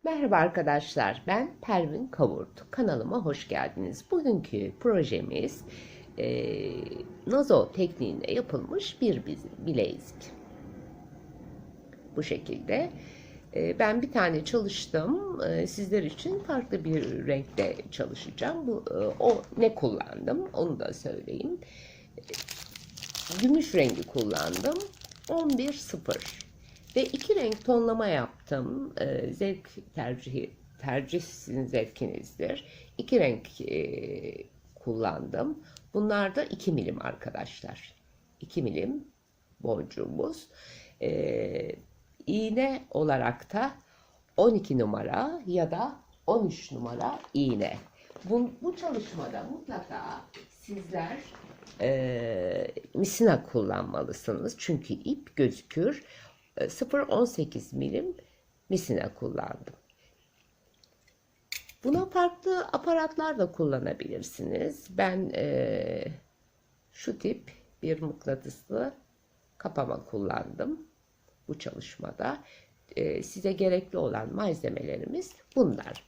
Merhaba arkadaşlar, ben Pervin Kavurt. Kanalıma hoş geldiniz. Bugünkü projemiz nazo tekniğinde yapılmış bir bilezik. Bu şekilde. Ben bir tane çalıştım. Sizler için farklı bir renkte çalışacağım. O ne kullandım onu da söyleyeyim. Gümüş rengi kullandım. 11.0 ve iki renk tonlama yaptım. Zevk tercih sizin zevkinizdir. İki renk kullandım. Bunlar da 2 milim arkadaşlar. 2 milim boncuğumuz. İğne olarak da 12 numara ya da 13 numara iğne. Bu çalışmada mutlaka sizler misina kullanmalısınız. Çünkü ip gözükür. 0,18 milim misina kullandım. Buna farklı aparatlar da kullanabilirsiniz. Ben şu tip bir mıknatıslı kapama kullandım bu çalışmada. Size gerekli olan malzemelerimiz bunlar.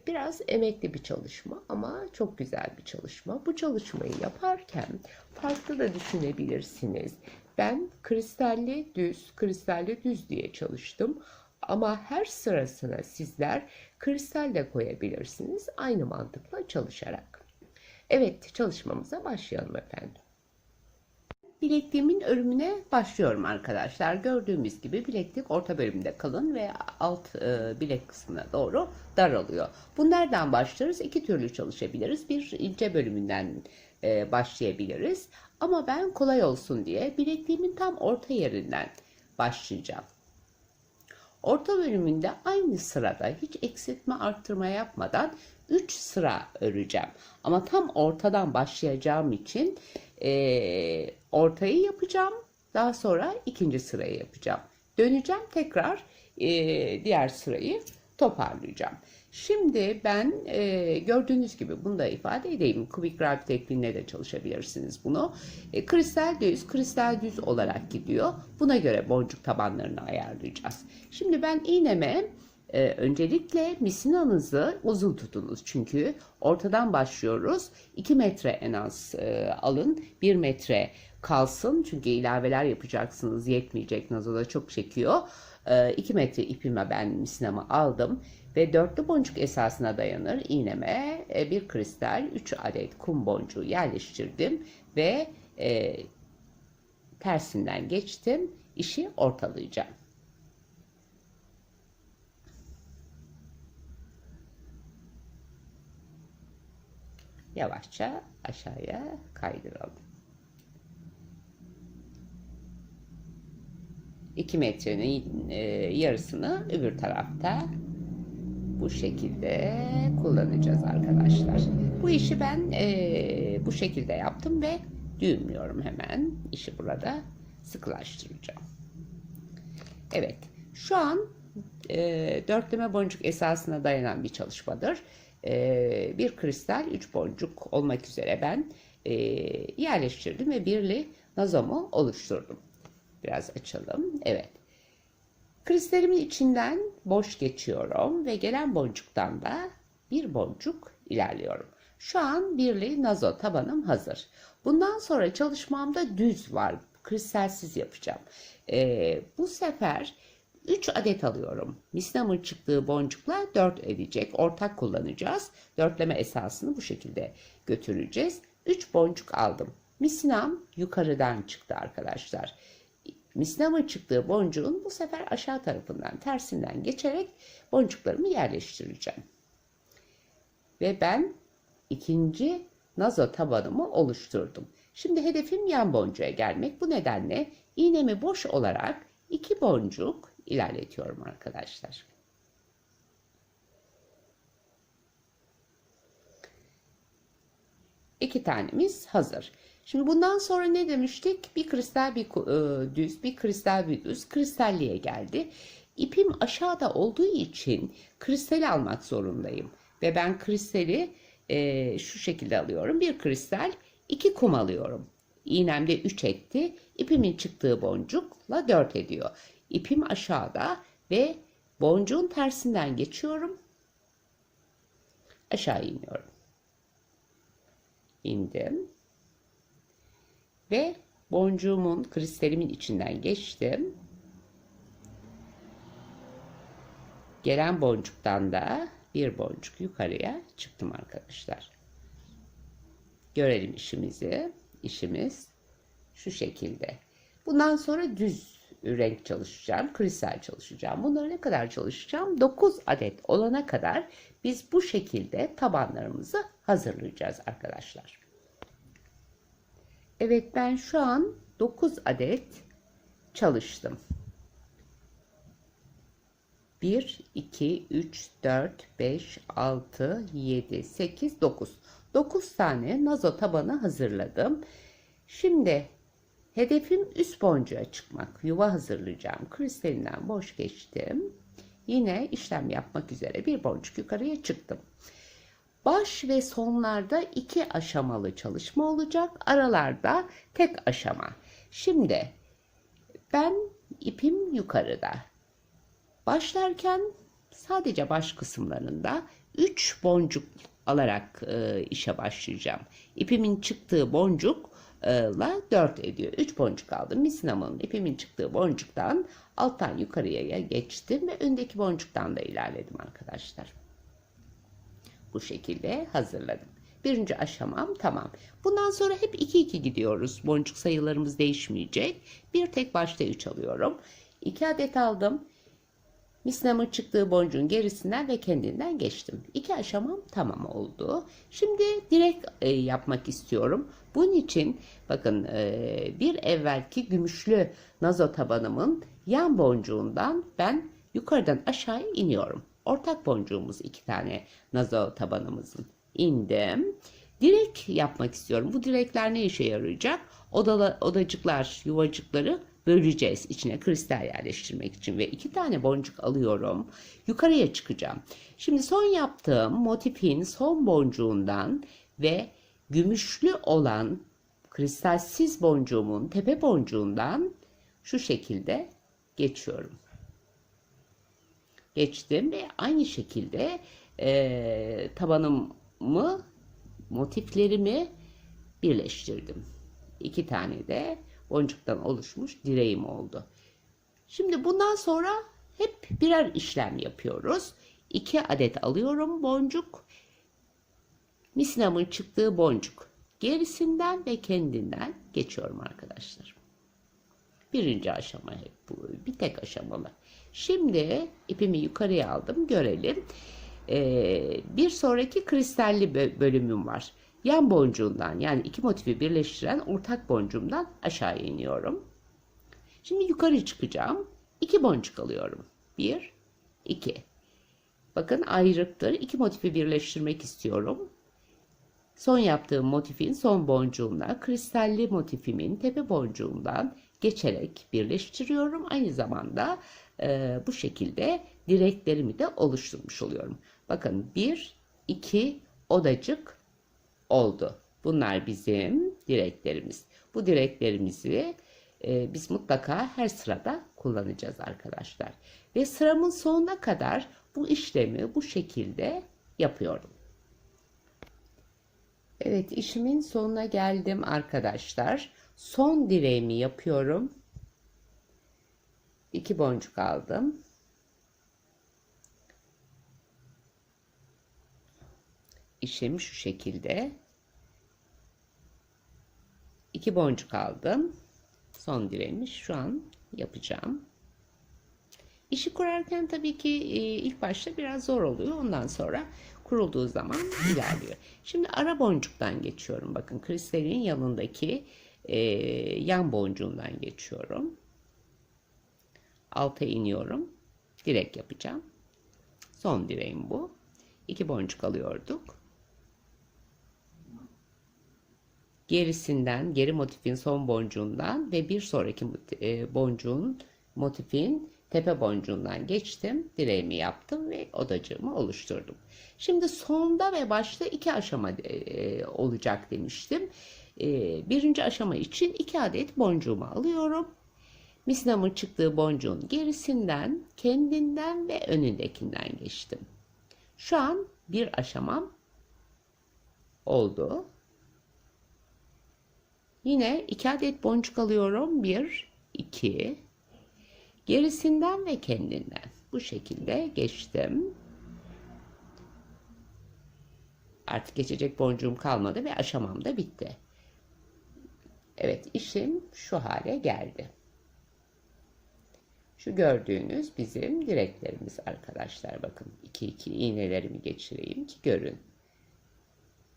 Biraz emekli bir çalışma ama çok güzel bir çalışma. Bu çalışmayı yaparken farklı da düşünebilirsiniz. Ben kristalli düz diye çalıştım. Ama her sırasına sizler kristal de koyabilirsiniz. Aynı mantıkla çalışarak. Evet, çalışmamıza başlayalım efendim. Bilekliğimin örümüne başlıyorum arkadaşlar. Gördüğümüz gibi bileklik orta bölümde kalın ve alt bilek kısmına doğru daralıyor. Bu nereden başlarız? İki türlü çalışabiliriz. Bir ince bölümünden başlayabiliriz. Ama ben kolay olsun diye bilekliğimin tam orta yerinden başlayacağım. Orta bölümünde aynı sırada hiç eksiltme arttırma yapmadan 3 sıra öreceğim. Ama tam ortadan başlayacağım için ortayı yapacağım. Daha sonra ikinci sırayı yapacağım. Döneceğim tekrar diğer sırayı toparlayacağım. Şimdi ben gördüğünüz gibi bunu da ifade edeyim. Kubik grafik tekniğinde de çalışabilirsiniz bunu. Kristal düz olarak gidiyor. Buna göre boncuk tabanlarını ayarlayacağız. Şimdi ben iğneme öncelikle misinanızı uzun tutunuz. Çünkü ortadan başlıyoruz. 2 metre en az alın. 1 metre kalsın. Çünkü ilaveler yapacaksınız. Yetmeyecek. Nazoda çok çekiyor. 2 metre ipime ben misinamı aldım. Ve dörtlü boncuk esasına dayanır iğneme bir kristal 3 adet kum boncuğu yerleştirdim. Ve tersinden geçtim. İşi ortalayacağım. Yavaşça aşağıya kaydıralım. 2 metrenin yarısını öbür tarafta bu şekilde kullanacağız arkadaşlar. Bu işi ben bu şekilde yaptım ve düğümlüyorum hemen. İşi burada sıkılaştıracağım. Evet, şu an dörtleme boncuk esasına dayanan bir çalışmadır. Bir kristal 3 boncuk olmak üzere ben yerleştirdim ve birli nazomu oluşturdum. Biraz açalım. Evet. Kristalimin içinden boş geçiyorum ve gelen boncuktan da bir boncuk ilerliyorum. Şu an birli nazo tabanım hazır. Bundan sonra çalışmamda düz var. Kristalsiz yapacağım. Bu sefer 3 adet alıyorum. Misinamın çıktığı boncukla 4 edecek. Ortak kullanacağız. Dörtleme esasını bu şekilde götüreceğiz. 3 boncuk aldım. Misinam yukarıdan çıktı arkadaşlar. Misinamın çıktığı boncuğun bu sefer aşağı tarafından tersinden geçerek boncuklarımı yerleştireceğim. Ve ben ikinci nazo tabanımı oluşturdum. Şimdi hedefim yan boncuğa gelmek. Bu nedenle iğnemi boş olarak 2 boncuk ilerletiyorum arkadaşlar. İki tanemiz hazır. Şimdi bundan sonra ne demiştik? Bir kristal bir düz, bir kristal bir düz. Kristalliye geldi. İpim aşağıda olduğu için kristali almak zorundayım. Ve ben kristali şu şekilde alıyorum. Bir kristal, 2 kum alıyorum. İğnemde 3 etti. İpimin çıktığı boncukla 4 ediyor. İpim aşağıda ve Boncuğun tersinden geçiyorum. Aşağı iniyorum. İndim. Ve boncuğumun, kristalimin içinden geçtim. Gelen boncuktan da bir boncuk yukarıya çıktım arkadaşlar. Görelim işimizi. İşimiz şu şekilde. Bundan sonra düz renk çalışacağım. Kristal çalışacağım. Bunları ne kadar çalışacağım? 9 adet olana kadar biz bu şekilde tabanlarımızı hazırlayacağız arkadaşlar. Evet, ben şu an 9 adet çalıştım. 1, 2, 3, 4, 5, 6, 7, 8, 9. 9 tane nazo tabanı hazırladım. Şimdi hedefim üst boncuğa çıkmak. Yuva hazırlayacağım. Kristalinden boş geçtim. Yine işlem yapmak üzere bir boncuk yukarıya çıktım. Baş ve sonlarda 2 aşamalı çalışma olacak. Aralarda tek aşama. Şimdi ben ipim yukarıda. Başlarken sadece baş kısımlarında 3 boncuk alarak işe başlayacağım. İpimin çıktığı boncukla 4 ediyor. 3 boncuk aldım. Misinamın ipimin çıktığı boncuktan alttan yukarıya geçtim ve öndeki boncuktan da ilerledim arkadaşlar. Bu şekilde hazırladım. Birinci aşamam tamam. Bundan sonra hep 2-2 gidiyoruz. Boncuk sayılarımız değişmeyecek. Bir tek başta 3 alıyorum. 2 adet aldım. Misinamın çıktığı boncuğun gerisinden ve kendinden geçtim. 2 aşamam tamam oldu. Şimdi direk yapmak istiyorum. Bunun için bakın bir evvelki gümüşlü nazo tabanımın yan boncuğundan ben yukarıdan aşağı iniyorum. Ortak boncuğumuz 2 tane nazo tabanımızın. İndim. Direk yapmak istiyorum. Bu direkler ne işe yarayacak? Odacıklar, yuvacıkları böleceğiz içine kristal yerleştirmek için ve 2 tane boncuk alıyorum. Yukarıya çıkacağım. Şimdi son yaptığım motifin son boncuğundan ve gümüşlü olan kristalsiz boncuğumun tepe boncuğundan şu şekilde geçiyorum. Geçtim ve aynı şekilde tabanımı, motiflerimi birleştirdim. 2 tane de boncuktan oluşmuş direğim oldu. Şimdi bundan sonra hep birer işlem yapıyoruz. 2 adet alıyorum boncuk. Misinamın çıktığı boncuk. Gerisinden ve kendinden geçiyorum arkadaşlar. Birinci aşama hep bu. Bir tek aşamalı. Şimdi ipimi yukarıya aldım. Görelim. Bir sonraki kristalli bölümüm var. Yan boncuğundan, yani 2 motifi birleştiren ortak boncuğumdan aşağı iniyorum. Şimdi yukarı çıkacağım. 2 boncuk alıyorum. 1, 2. Bakın ayrıktır. 2 motifi birleştirmek istiyorum. Son yaptığım motifin son boncuğumla kristalli motifimin tepe boncuğundan geçerek birleştiriyorum. Aynı zamanda bu şekilde direklerimi de oluşturmuş oluyorum. Bakın 1, 2 odacık oldu. Bunlar bizim direklerimiz. Bu direklerimizi biz mutlaka her sırada kullanacağız arkadaşlar. Ve sıramın sonuna kadar bu işlemi bu şekilde yapıyorum. Evet, işimin sonuna geldim arkadaşlar. Son direğimi yapıyorum. 2 boncuk aldım. İşim şu şekilde. 2 boncuk aldım. Son direğimi şu an yapacağım. İşi kurarken tabii ki ilk başta biraz zor oluyor. Ondan sonra kurulduğu zaman ilerliyor. Şimdi ara boncuktan geçiyorum. Bakın kristalin yanındaki yan boncuğundan geçiyorum. Alta iniyorum. Direk yapacağım. Son direğim bu. 2 boncuk alıyorduk. Gerisinden, geri motifin son boncuğundan ve bir sonraki boncuğun, motifin tepe boncuğundan geçtim. Direğimi yaptım ve odacığımı oluşturdum. Şimdi sonda ve başta 2 aşama olacak demiştim. Birinci aşama için 2 adet boncuğumu alıyorum. Misinamın çıktığı boncuğun gerisinden, kendinden ve önündekinden geçtim. Şu an bir aşamam oldu. Yine 2 adet boncuk alıyorum. 1, 2. Gerisinden ve kendinden. Bu şekilde geçtim. Artık geçecek boncuğum kalmadı ve aşamam da bitti. Evet, işim şu hale geldi. Şu gördüğünüz bizim direklerimiz arkadaşlar. Bakın 2 iğnelerimi geçireyim ki görün.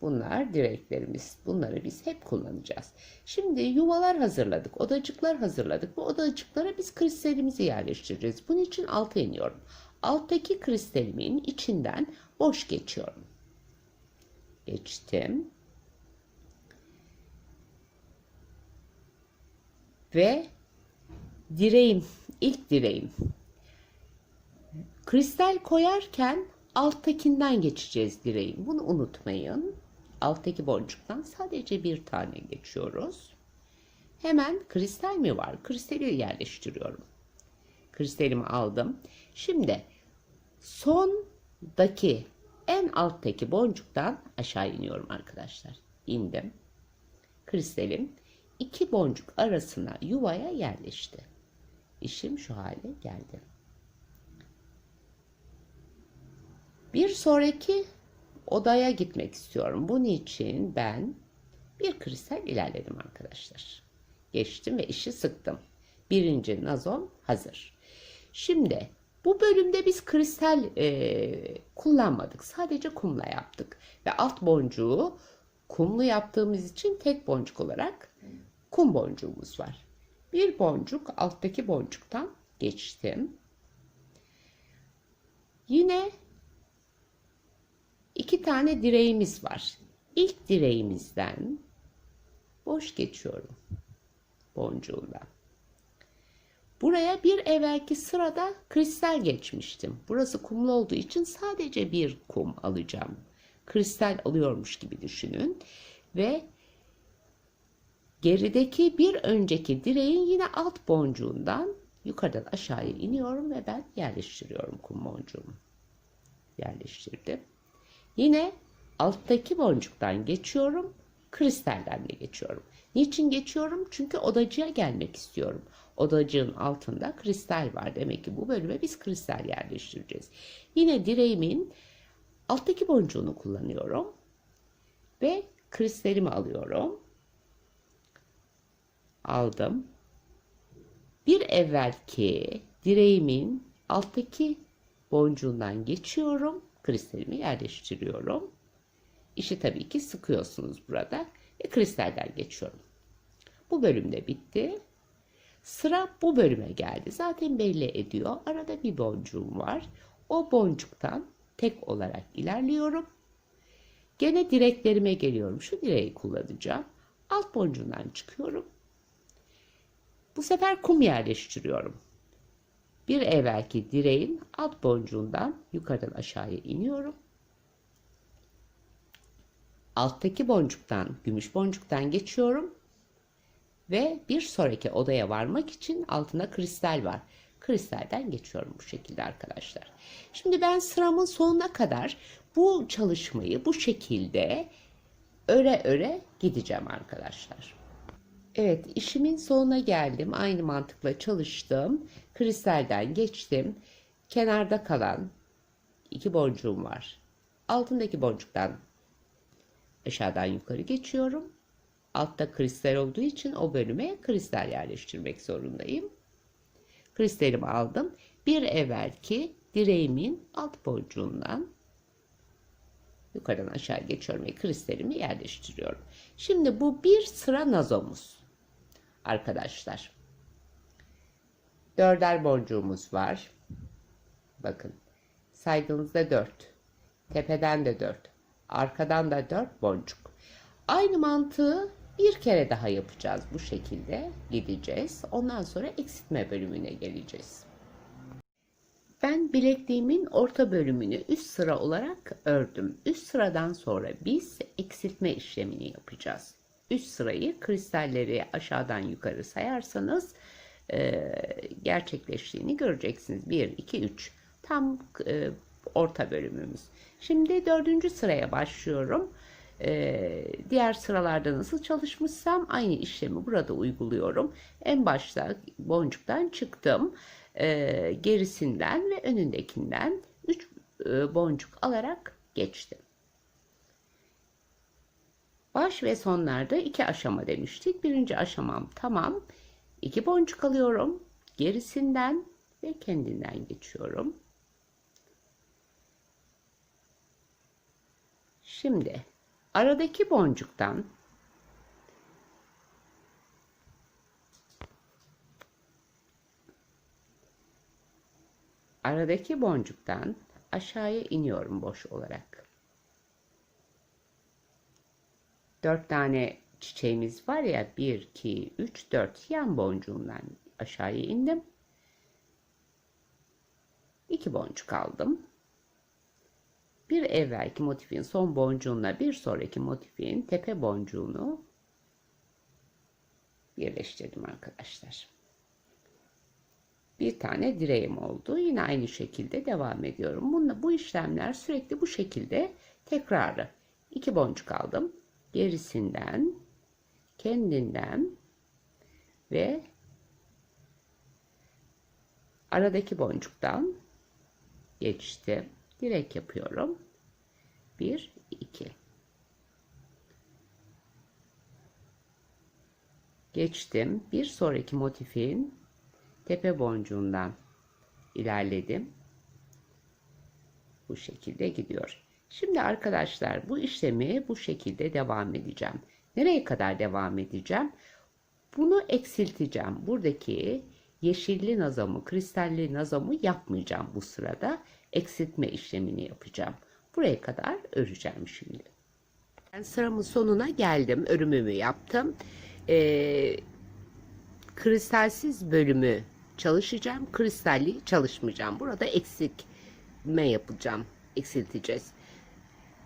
Bunlar direklerimiz. Bunları biz hep kullanacağız. Şimdi yuvalar hazırladık. Odacıklar hazırladık. Bu odacıklara biz kristalimizi yerleştireceğiz. Bunun için alta iniyorum. Alttaki kristalimin içinden boş geçiyorum. Geçtim. Ve direğim, ilk direğim. Kristal koyarken alttakinden geçeceğiz direğim. Bunu unutmayın. Alttaki boncuktan sadece bir tane geçiyoruz. Hemen kristal mi var? Kristali yerleştiriyorum. Kristalimi aldım. Şimdi sondaki en alttaki boncuktan aşağı iniyorum arkadaşlar. İndim. Kristalim 2 boncuk arasına yuvaya yerleşti. İşim şu hale geldi. Bir sonraki odaya gitmek istiyorum. Bunun için ben bir kristal ilerledim arkadaşlar. Geçtim ve işi sıktım. Birinci nazom hazır. Şimdi bu bölümde biz kristal kullanmadık. Sadece kumla yaptık. Ve alt boncuğu kumlu yaptığımız için tek boncuk olarak kum boncuğumuz var. Bir boncuk alttaki boncuktan geçtim. Yine 2 tane direğimiz var. İlk direğimizden boş geçiyorum boncuğumla. Buraya bir evvelki sırada kristal geçmiştim. Burası kumlu olduğu için sadece bir kum alacağım. Kristal alıyormuş gibi düşünün. Ve gerideki bir önceki direğin yine alt boncuğundan yukarıdan aşağıya iniyorum ve ben yerleştiriyorum kum boncuğumu. Yerleştirdim. Yine alttaki boncuktan geçiyorum. Kristalden de geçiyorum. Niçin geçiyorum? Çünkü odacığa gelmek istiyorum. Odacığın altında kristal var. Demek ki bu bölüme biz kristal yerleştireceğiz. Yine direğimin alttaki boncuğunu kullanıyorum. Ve kristalimi alıyorum. Aldım. Bir evvelki direğimin alttaki boncuğundan geçiyorum. Kristalimi yerleştiriyorum. İşi tabii ki sıkıyorsunuz burada. Ve kristalden geçiyorum. Bu bölümde bitti. Sıra bu bölüme geldi. Zaten belli ediyor. Arada bir boncuğum var. O boncuktan tek olarak ilerliyorum. Gene direklerime geliyorum. Şu direği kullanacağım. Alt boncuğundan çıkıyorum. Bu sefer kum yerleştiriyorum. Bir evvelki direğin alt boncuğundan yukarıdan aşağıya iniyorum. Alttaki boncuktan, gümüş boncuktan geçiyorum. Ve bir sonraki odaya varmak için altında kristal var. Kristalden geçiyorum bu şekilde arkadaşlar. Şimdi ben sıramın sonuna kadar bu çalışmayı bu şekilde öre gideceğim arkadaşlar. Evet, işimin sonuna geldim. Aynı mantıkla çalıştım. Kristalden geçtim. Kenarda kalan 2 boncuğum var. Altındaki boncuktan aşağıdan yukarı geçiyorum. Altta kristal olduğu için o bölüme kristal yerleştirmek zorundayım. Kristalimi aldım. Bir evvelki direğimin alt boncuğundan yukarıdan aşağı geçiyorum ve kristalimi yerleştiriyorum. Şimdi bu bir sıra nazomuz. Arkadaşlar. 4'er boncuğumuz var. Bakın. Saydığınızda 4. Tepeden de 4. Arkadan da 4 boncuk. Aynı mantığı bir kere daha yapacağız. Bu şekilde gideceğiz. Ondan sonra eksiltme bölümüne geleceğiz. Ben bilekliğimin orta bölümünü üst sıra olarak ördüm. Üst sıradan sonra biz eksiltme işlemini yapacağız. Üst sırayı kristalleri aşağıdan yukarı sayarsanız gerçekleştiğini göreceksiniz. 1, 2, 3. Tam orta bölümümüz. Şimdi 4. sıraya başlıyorum. Diğer sıralarda nasıl çalışmışsam aynı işlemi burada uyguluyorum. En başta boncuktan çıktım. Gerisinden ve önündekinden 3 boncuk alarak geçtim. Baş ve sonlarda 2 aşama demiştik. Birinci aşamam tamam. 2 boncuk alıyorum. Gerisinden ve kendinden geçiyorum. Şimdi aradaki boncuktan aşağıya iniyorum boş olarak. 4 tane çiçeğimiz var ya, 1, 2, 3, 4 yan boncuğumdan aşağıya indim. 2 boncuk aldım. Bir evvelki motifin son boncuğunla bir sonraki motifin tepe boncuğunu birleştirdim arkadaşlar. Bir tane direğim oldu. Yine aynı şekilde devam ediyorum. Bu işlemler sürekli bu şekilde tekrarı. 2 boncuk aldım. Gerisinden, kendinden ve aradaki boncuktan geçtim. Direk yapıyorum. 1, 2. Geçtim. Bir sonraki motifin tepe boncuğundan ilerledim. Bu şekilde gidiyor. Şimdi arkadaşlar bu işlemi bu şekilde devam edeceğim. Nereye kadar devam edeceğim? Bunu eksilteceğim. Buradaki yeşilli nazamı, kristalli nazamı yapmayacağım bu sırada. Eksiltme işlemini yapacağım. Buraya kadar öreceğim şimdi. Ben sıramın sonuna geldim. Örümümü yaptım. Kristalsiz bölümü çalışacağım. Kristalli çalışmayacağım. Burada eksiltme yapacağım. Eksilteceğiz.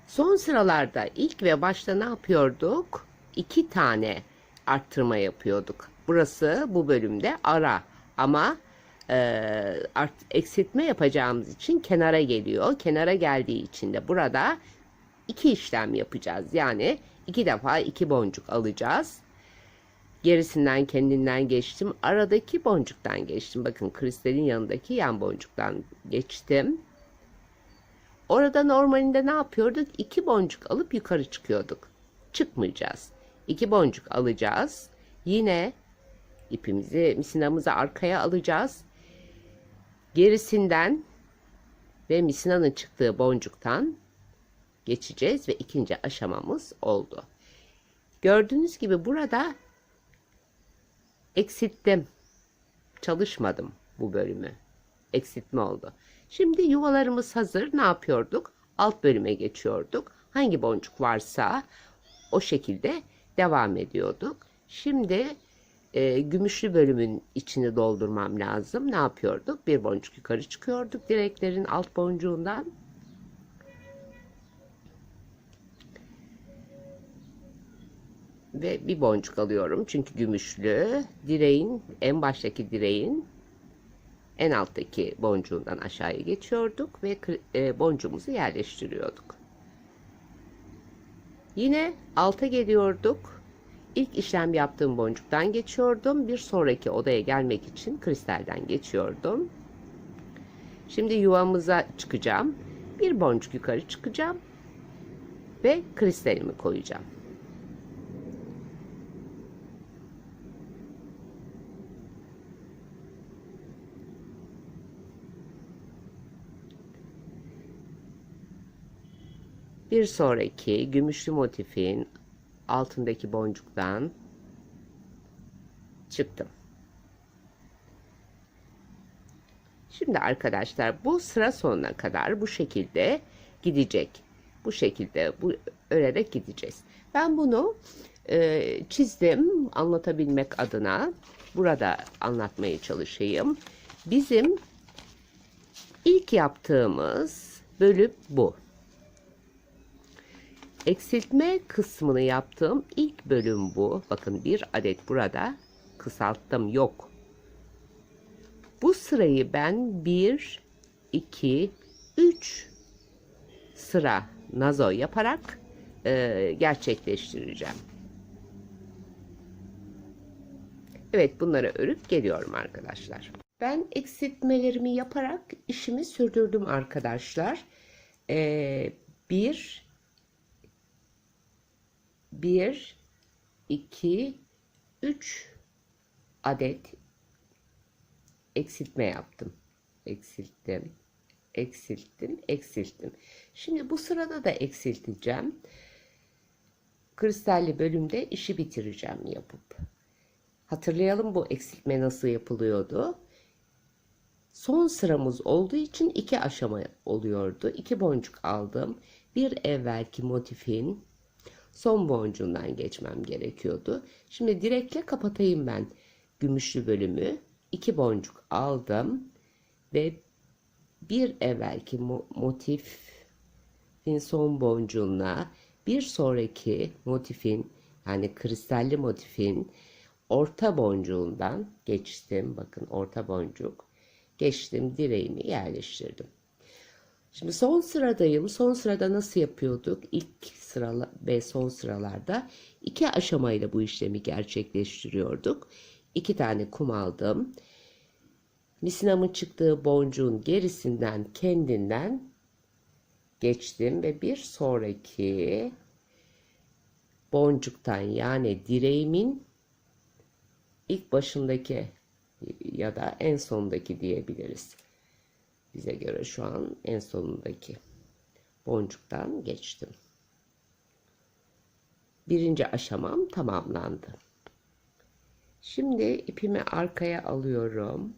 Son sıralarda ilk ve başta ne yapıyorduk? 2 tane arttırma yapıyorduk. Burası bu bölümde ara ama eksiltme yapacağımız için kenara geliyor. Kenara geldiği için de burada 2 işlem yapacağız. Yani 2 defa 2 boncuk alacağız. Gerisinden kendinden geçtim. Aradaki boncuktan geçtim. Bakın kristalin yanındaki yan boncuktan geçtim. Orada normalinde ne yapıyorduk? 2 boncuk alıp yukarı çıkıyorduk. Çıkmayacağız. 2 boncuk alacağız. Yine ipimizi, misinamızı arkaya alacağız. Gerisinden ve misinanın çıktığı boncuktan geçeceğiz ve ikinci aşamamız oldu. Gördüğünüz gibi burada eksilttim. Çalışmadım bu bölümü. Eksiltme oldu. Şimdi yuvalarımız hazır. Ne yapıyorduk? Alt bölüme geçiyorduk. Hangi boncuk varsa o şekilde devam ediyorduk. Şimdi gümüşlü bölümün içini doldurmam lazım. Ne yapıyorduk? Bir boncuk yukarı çıkıyorduk. Direklerin alt boncuğundan. Ve bir boncuk alıyorum. Çünkü gümüşlü. Direğin, en baştaki direğin en alttaki boncuğundan aşağıya geçiyorduk ve boncuğumuzu yerleştiriyorduk. Yine alta geliyorduk. İlk işlem yaptığım boncuktan geçiyordum. Bir sonraki odaya gelmek için kristalden geçiyordum. Şimdi yuvamıza çıkacağım. Bir boncuk yukarı çıkacağım ve kristalimi koyacağım. Bir sonraki gümüşlü motifin altındaki boncuktan çıktım. Şimdi arkadaşlar bu sıra sonuna kadar bu şekilde gidecek. Bu şekilde örerek gideceğiz. Ben bunu çizdim anlatabilmek adına. Burada anlatmaya çalışayım. Bizim ilk yaptığımız bölüm bu. Eksiltme kısmını yaptığım ilk bölüm bu. Bakın bir adet burada kısalttım, yok. Bu sırayı ben 1, 2, 3 sıra nazo yaparak gerçekleştireceğim. Evet, bunları örüp geliyorum arkadaşlar. Ben eksiltmelerimi yaparak işimi sürdürdüm arkadaşlar. 1, 2, 3 adet eksiltme yaptım. Eksilttim, eksilttim, eksilttim. Şimdi bu sırada da eksilteceğim. Kristalli bölümde işi bitireceğim yapıp. Hatırlayalım bu eksiltme nasıl yapılıyordu. Son sıramız olduğu için 2 aşama oluyordu. 2 boncuk aldım. Bir evvelki motifin son boncuğundan geçmem gerekiyordu. Şimdi direkle kapatayım ben gümüşlü bölümü. 2 boncuk aldım ve bir evvelki motifin son boncuğuna bir sonraki motifin, yani kristalli motifin orta boncuğundan geçtim. Bakın, orta boncuk geçtim, direğimi yerleştirdim. Şimdi son sıradayım. Son sırada nasıl yapıyorduk? İlk sıra ve son sıralarda 2 aşamayla bu işlemi gerçekleştiriyorduk. 2 tane kum aldım. Misinamın çıktığı boncuğun gerisinden, kendinden geçtim ve bir sonraki boncuktan, yani direğimin ilk başındaki ya da en sondaki diyebiliriz. Bize göre şu an en sonundaki boncuktan geçtim. Birinci aşamam tamamlandı. Şimdi ipimi arkaya alıyorum.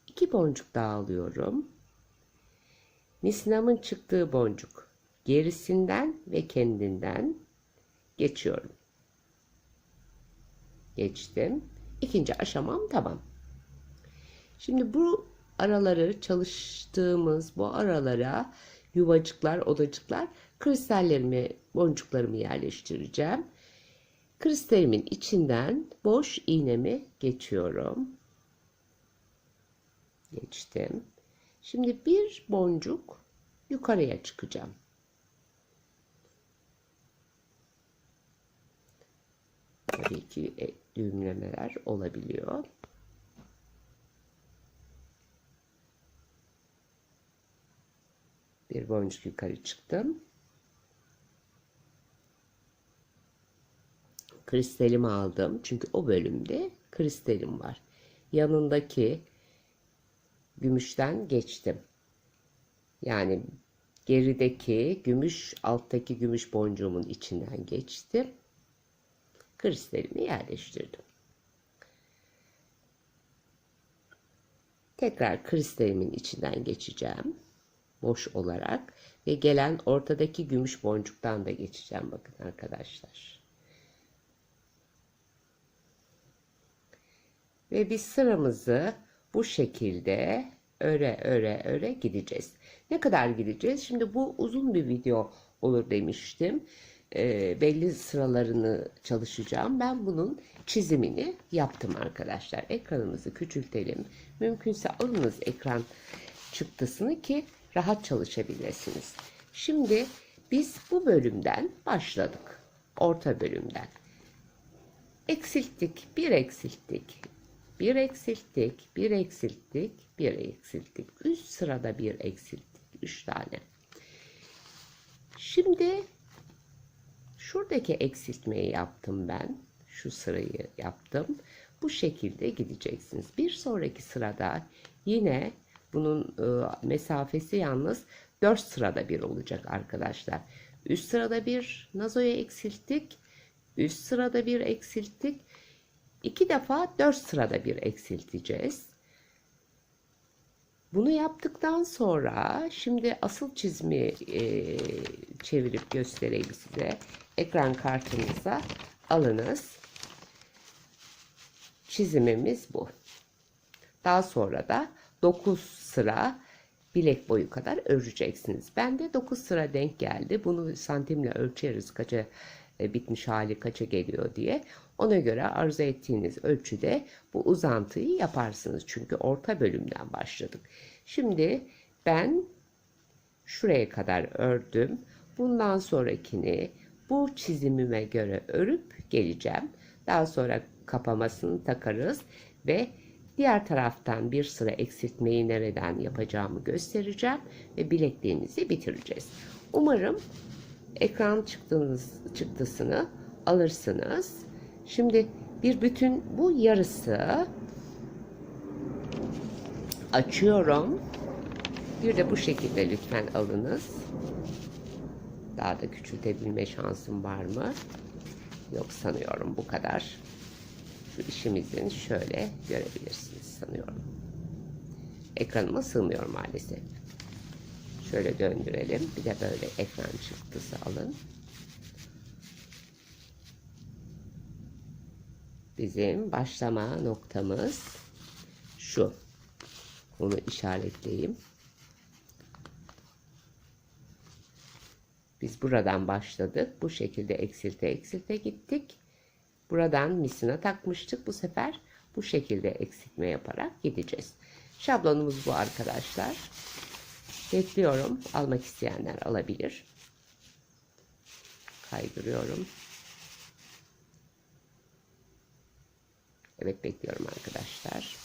2 boncuk daha alıyorum. Misinamın çıktığı boncuk gerisinden ve kendinden geçiyorum. Geçtim. İkinci aşamam tamam. Şimdi bu araları çalıştığımız bu aralara yuvacıklar, odacıklar, kristallerimi, boncuklarımı yerleştireceğim. Kristalimin içinden boş iğnemi geçiyorum. Geçtim. Şimdi bir boncuk yukarıya çıkacağım. Tabii ki düğümlemeler olabiliyor. Bir boncuk yukarı çıktım. Kristalimi aldım. Çünkü o bölümde kristalim var. Yanındaki gümüşten geçtim. Yani gerideki gümüş, alttaki gümüş boncuğumun içinden geçtim. Kristalimi yerleştirdim. Tekrar kristalimin içinden geçeceğim. Boş olarak ve gelen ortadaki gümüş boncuktan da geçeceğim. Bakın arkadaşlar. Ve biz sıramızı bu şekilde öre gideceğiz. Ne kadar gideceğiz? Şimdi bu uzun bir video olur demiştim. Belli sıralarını çalışacağım. Ben bunun çizimini yaptım arkadaşlar. Ekranımızı küçültelim. Mümkünse alınız ekran çıktısını ki rahat çalışabilirsiniz. Şimdi biz bu bölümden başladık. Orta bölümden. Eksilttik, bir eksilttik. Bir eksilttik, bir eksilttik, bir eksilttik. Üst sırada bir eksilttik. 3 tane. Şimdi şuradaki eksiltmeyi yaptım ben. Şu sırayı yaptım. Bu şekilde gideceksiniz. Bir sonraki sırada yine bunun mesafesi yalnız 4 sırada bir olacak arkadaşlar. Üst sırada bir nazoya eksilttik. Üst sırada bir eksilttik. 2 defa 4 sırada bir eksilteceğiz. Bunu yaptıktan sonra şimdi asıl çizimi çevirip göstereyim size. Ekran kartınıza alınız. Çizimimiz bu. Daha sonra da 9 sıra bilek boyu kadar öreceksiniz. Bende 9 sıra denk geldi. Bunu santimle ölçeriz kaça bitmiş hali kaça geliyor diye. Ona göre arzu ettiğiniz ölçüde bu uzantıyı yaparsınız. Çünkü orta bölümden başladık. Şimdi ben şuraya kadar ördüm. Bundan sonrakini bu çizimime göre örüp geleceğim. Daha sonra kapamasını takarız ve diğer taraftan bir sıra eksiltmeyi nereden yapacağımı göstereceğim ve bilekliğimizi bitireceğiz. Umarım ekran çıktısını alırsınız. Şimdi bir bütün bu yarısı açıyorum. Bir de bu şekilde lütfen alınız. Daha da küçültebilme şansım var mı? Yok sanıyorum bu kadar. Şu işimizin şöyle görebilirsiniz sanıyorum. Ekranıma sığmıyor maalesef. Şöyle döndürelim. Bir de böyle ekran çıktısı alın. Bizim başlama noktamız şu. Bunu işaretleyeyim. Biz buradan başladık. Bu şekilde eksilte eksilte gittik. Buradan misina takmıştık. Bu sefer bu şekilde eksiltme yaparak gideceğiz. Şablonumuz bu arkadaşlar. Bekliyorum. Almak isteyenler alabilir. Kaydırıyorum. Evet, bekliyorum arkadaşlar.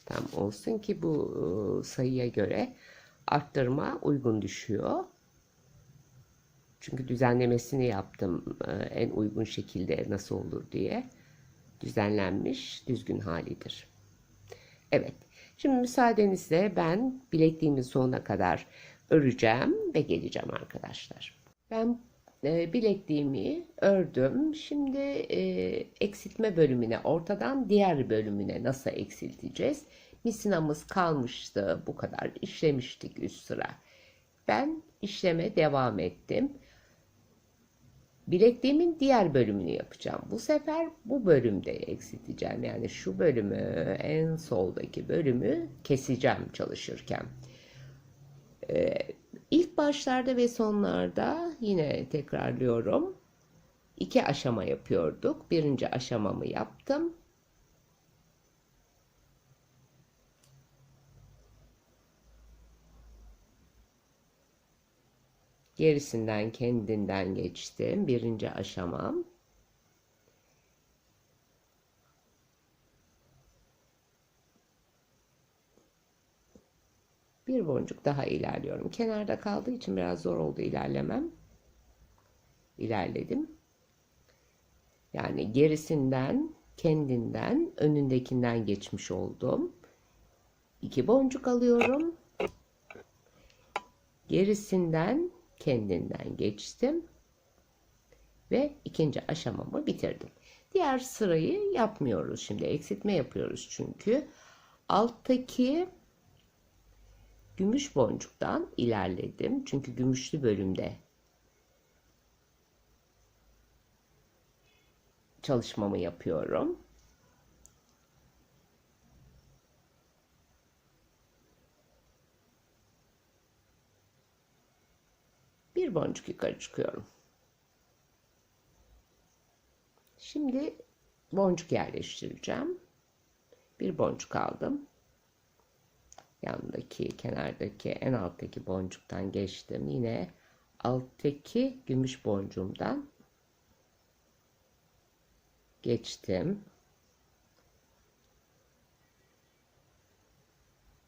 Tam olsun ki bu sayıya göre arttırma uygun düşüyor. Çünkü düzenlemesini yaptım en uygun şekilde nasıl olur diye. Düzenlenmiş, düzgün halidir. Evet. Şimdi müsaadenizle ben bilekliğimin sonuna kadar öreceğim ve geleceğim arkadaşlar. Ben bilekliğimi ördüm. Şimdi eksiltme bölümüne, ortadan diğer bölümüne nasıl eksilteceğiz? Misinamız kalmıştı. Bu kadar işlemiştik üst sıra. Ben işleme devam ettim. Bilekliğimin diğer bölümünü yapacağım. Bu sefer bu bölümde eksilteceğim. Yani şu bölümü, en soldaki bölümü keseceğim çalışırken. İlk başlarda ve sonlarda yine tekrarlıyorum. 2 aşama yapıyorduk. Birinci aşamamı yaptım. Gerisinden kendinden geçtim. Birinci aşamam. Bir boncuk daha ilerliyorum. Kenarda kaldığı için biraz zor oldu ilerlemem. İlerledim. Yani gerisinden, kendinden, önündekinden geçmiş oldum. 2 boncuk alıyorum. Gerisinden, kendinden geçtim. Ve ikinci aşamamı bitirdim. Diğer sırayı yapmıyoruz. Şimdi eksiltme yapıyoruz çünkü. Alttaki gümüş boncuktan ilerledim. Çünkü gümüşlü bölümde çalışmamı yapıyorum. Bir boncuk yukarı çıkıyorum. Şimdi boncuk yerleştireceğim. Bir boncuk aldım. Yanındaki, kenardaki, en alttaki boncuktan geçtim. Yine alttaki gümüş boncuğumdan geçtim.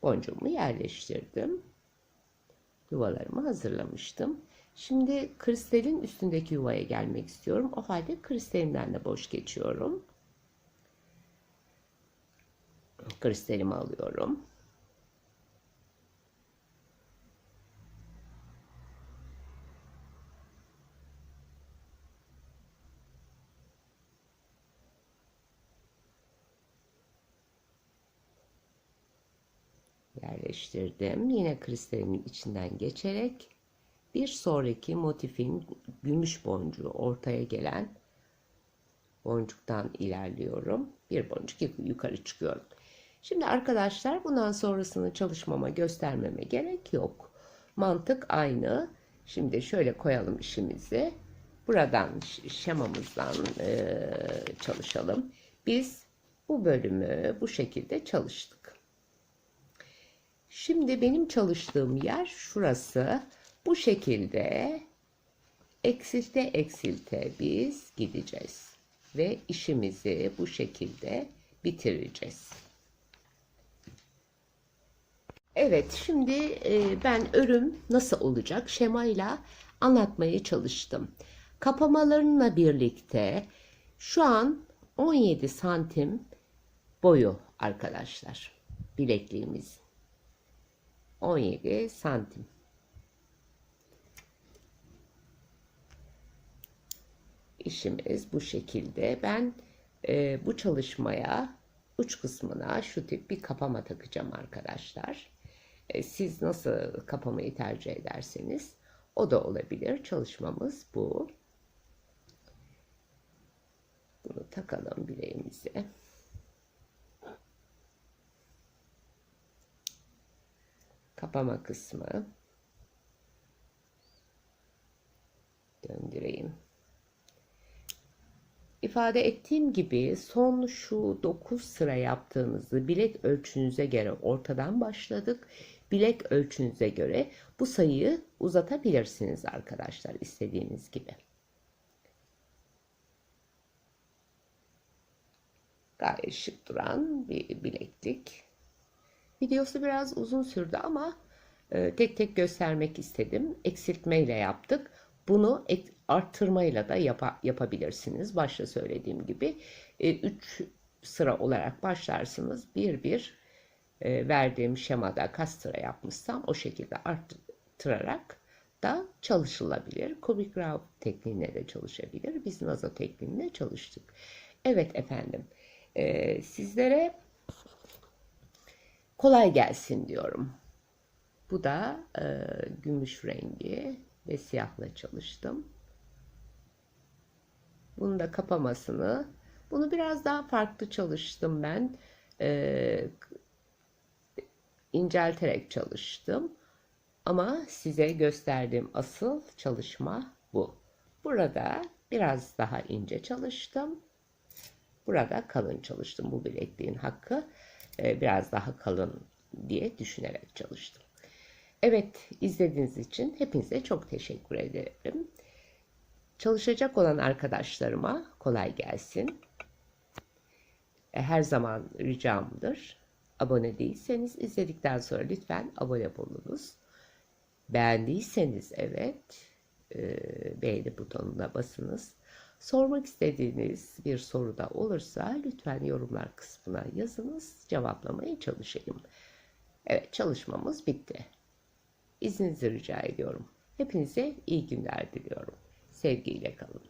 Boncuğumu yerleştirdim. Yuvalarımı hazırlamıştım. Şimdi kristalin üstündeki yuvaya gelmek istiyorum. O halde kristalimden de boş geçiyorum. Kristalimi alıyorum. Yerleştirdim. Yine kristalimin içinden geçerek bir sonraki motifin gümüş boncuğu ortaya gelen boncuktan ilerliyorum. Bir boncuk yukarı çıkıyorum. Şimdi arkadaşlar bundan sonrasını çalışmama göstermeme gerek yok. Mantık aynı. Şimdi şöyle koyalım işimizi. Buradan şemamızdan çalışalım. Biz bu bölümü bu şekilde çalıştık. Şimdi benim çalıştığım yer şurası. Bu şekilde eksilte eksilte biz gideceğiz. Ve işimizi bu şekilde bitireceğiz. Evet, şimdi ben örüm nasıl olacak şemayla anlatmaya çalıştım. Kapamalarınla birlikte şu an 17 santim boyu arkadaşlar. Bilekliğimiz 17 santim. İşimiz bu şekilde. Ben bu çalışmaya uç kısmına şu tip bir kapama takacağım arkadaşlar. Siz nasıl kapamayı tercih ederseniz o da olabilir. Çalışmamız bu. Bunu takalım bileğimize. Kapama kısmı. Döndüreyim. İfade ettiğim gibi son şu 9 sıra yaptığınızı bilek ölçünüze göre ortadan başladık. Bilek ölçünüze göre bu sayıyı uzatabilirsiniz arkadaşlar istediğiniz gibi. Gayet şık duran bir bileklik. Videosu biraz uzun sürdü ama tek tek göstermek istedim. Eksiltmeyle yaptık. Bunu arttırmayla da yapabilirsiniz. Başta söylediğim gibi 3 sıra olarak başlarsınız. Bir verdiğim şemada kaç sıra yapmışsam o şekilde arttırarak da çalışılabilir. Kubik Rav tekniğine de çalışabilir. Biz Nazo tekniğine çalıştık. Evet efendim. Sizlere kolay gelsin diyorum. Bu da gümüş rengi ve siyahla çalıştım. Bunun da kapamasını, bunu biraz daha farklı çalıştım ben. İncelterek çalıştım. Ama size gösterdiğim asıl çalışma bu. Burada biraz daha ince çalıştım. Burada kalın çalıştım. Bu bilekliğin hakkı biraz daha kalın diye düşünerek çalıştım. Evet, izlediğiniz için hepinize çok teşekkür ederim. Çalışacak olan arkadaşlarıma kolay gelsin. Her zaman ricamdır. Abone değilseniz izledikten sonra lütfen abone olunuz. Beğendiyseniz evet, beğeni butonuna basınız. Sormak istediğiniz bir soru da olursa lütfen yorumlar kısmına yazınız. Cevaplamaya çalışayım. Evet, çalışmamız bitti. İzninizi rica ediyorum. Hepinize iyi günler diliyorum. Sevgiyle kalın.